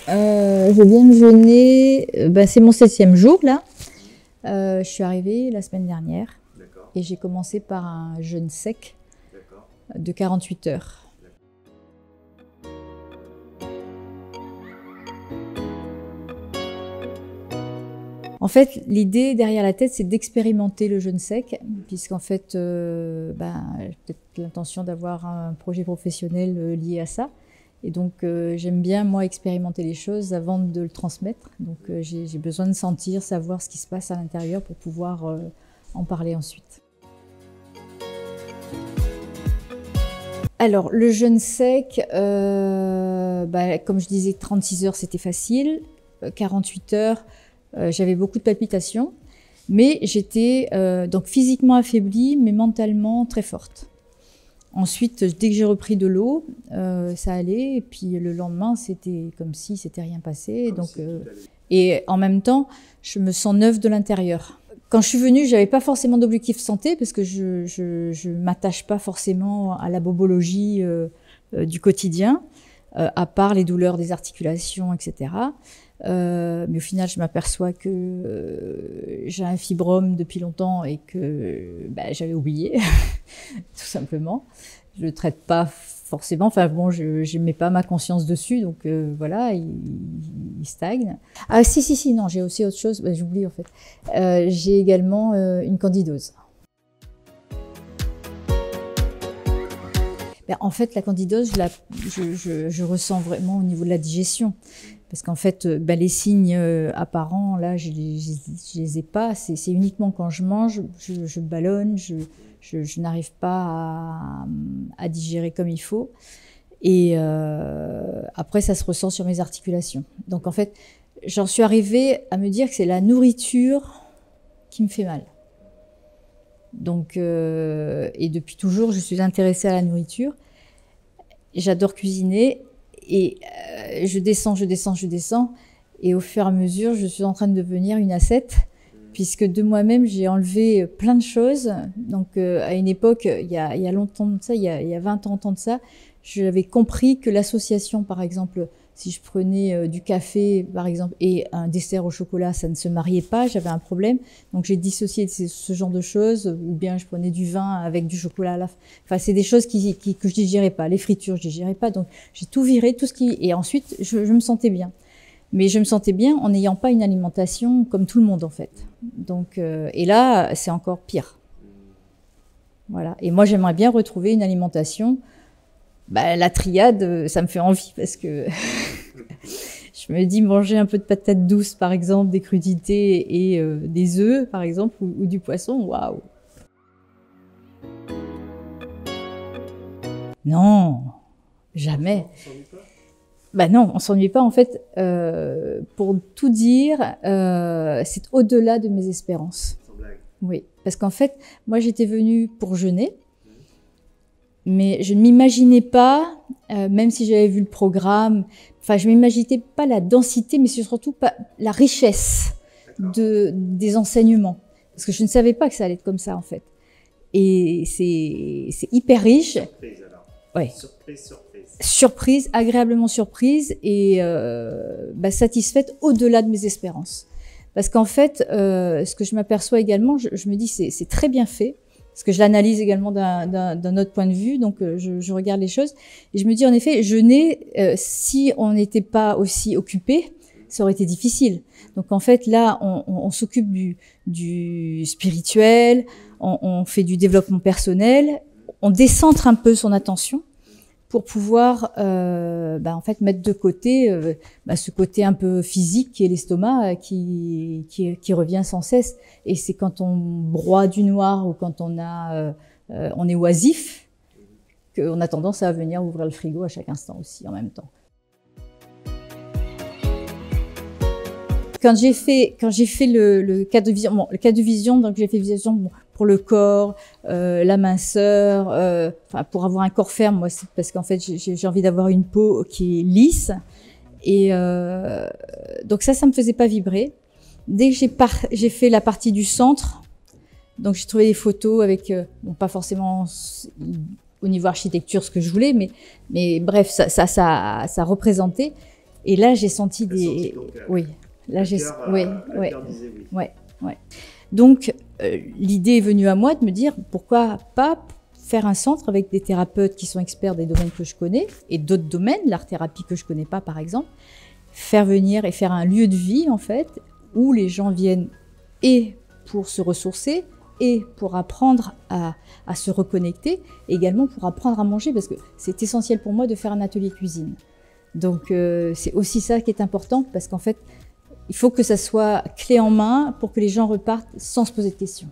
Je viens de jeûner, c'est mon 7e jour là. Je suis arrivée la semaine dernière et j'ai commencé par un jeûne sec de 48 heures. En fait, l'idée derrière la tête, c'est d'expérimenter le jeûne sec, puisqu'en fait, j'ai peut-être l'intention d'avoir un projet professionnel lié à ça. Et donc, j'aime bien, moi, expérimenter les choses avant de le transmettre. Donc, j'ai besoin de sentir, savoir ce qui se passe à l'intérieur pour pouvoir en parler ensuite. Alors, le jeûne sec, comme je disais, 36 heures, c'était facile. 48 heures, j'avais beaucoup de palpitations, mais j'étais donc physiquement affaiblie, mais mentalement très forte. Ensuite, dès que j'ai repris de l'eau, ça allait, et puis le lendemain, c'était comme si c'était rien passé. Et en même temps, je me sens neuve de l'intérieur. Quand je suis venue, j'avais pas forcément d'objectif santé, parce que je m'attache pas forcément à la bobologie du quotidien, à part les douleurs des articulations, etc. Mais au final, je m'aperçois que j'ai un fibrome depuis longtemps et que j'avais oublié, tout simplement. Je le traite pas forcément. Enfin bon, je mets pas ma conscience dessus, donc voilà, il stagne. Ah si, non, j'ai aussi autre chose. J'oublie en fait. J'ai également une candidose. En fait, la candidose, je ressens vraiment au niveau de la digestion. Parce qu'en fait, les signes apparents, là, je les ai pas. C'est uniquement quand je mange, je ballonne, je n'arrive pas à digérer comme il faut. Et après, ça se ressent sur mes articulations. Donc en fait, j'en suis arrivée à me dire que c'est la nourriture qui me fait mal. Donc, et depuis toujours, je suis intéressée à la nourriture. J'adore cuisiner et je descends. Et au fur et à mesure, je suis en train de devenir une ascète, puisque de moi-même, j'ai enlevé plein de choses. Donc, à une époque, il y a longtemps de ça, il y a 20 ans de ça, j'avais compris que l'association, par exemple, si je prenais du café, par exemple, et un dessert au chocolat, ça ne se mariait pas, j'avais un problème. Donc, j'ai dissocié ce genre de choses, ou bien je prenais du vin avec du chocolat à la fin. Enfin, c'est des choses que je digérais pas. Les fritures, je digérais pas. Donc, j'ai tout viré, tout ce qui... Et ensuite, je me sentais bien. Mais je me sentais bien en n'ayant pas une alimentation comme tout le monde, en fait. Donc, et là, c'est encore pire. Voilà. Et moi, j'aimerais bien retrouver une alimentation. La triade, ça me fait envie parce que je me dis manger un peu de patates douces, par exemple, des crudités et des œufs, par exemple, ou du poisson, waouh! Non, jamais. Non, on s'ennuie pas. En fait, pour tout dire, c'est au-delà de mes espérances. Sans blague. Oui, parce qu'en fait, moi, j'étais venue pour jeûner. Mais je ne m'imaginais pas, même si j'avais vu le programme, je m'imaginais pas la densité, mais surtout pas la richesse des enseignements. Parce que je ne savais pas que ça allait être comme ça, en fait. Et c'est hyper riche. Surprise, alors. Ouais. Surprise. Surprise, agréablement surprise et satisfaite au-delà de mes espérances. Parce qu'en fait, ce que je m'aperçois également, je me dis c'est très bien fait. Parce que je l'analyse également d'un autre point de vue, donc je regarde les choses. Et je me dis, en effet, jeûner, si on n'était pas aussi occupé, ça aurait été difficile. Donc en fait, là, on s'occupe du spirituel, on fait du développement personnel, on décentre un peu son attention pour pouvoir en fait mettre de côté ce côté un peu physique qui est l'estomac qui revient sans cesse. Et c'est quand on broie du noir ou quand on est oisif qu'on a tendance à venir ouvrir le frigo à chaque instant aussi en même temps. Quand j'ai fait le cas de vision, donc j'ai fait vision pour le corps, la minceur, pour avoir un corps ferme, moi, c'est parce qu'en fait j'ai envie d'avoir une peau qui est lisse, et donc ça me faisait pas vibrer. Dès que j'ai fait la partie du centre, donc j'ai trouvé des photos avec, pas forcément au niveau architecture ce que je voulais, mais bref, ça représentait. Et là, j'ai senti des... Oui. Là, j'ai... Oui, oui. Disait oui. Ouais, ouais. Donc, l'idée est venue à moi de me dire, pourquoi pas faire un centre avec des thérapeutes qui sont experts des domaines que je connais et d'autres domaines, l'art-thérapie que je connais pas, par exemple, faire venir et faire un lieu de vie, en fait, où les gens viennent et pour se ressourcer et pour apprendre à se reconnecter, et également pour apprendre à manger, parce que c'est essentiel pour moi de faire un atelier cuisine. Donc, c'est aussi ça qui est important, parce qu'en fait, il faut que ça soit clé en main pour que les gens repartent sans se poser de questions.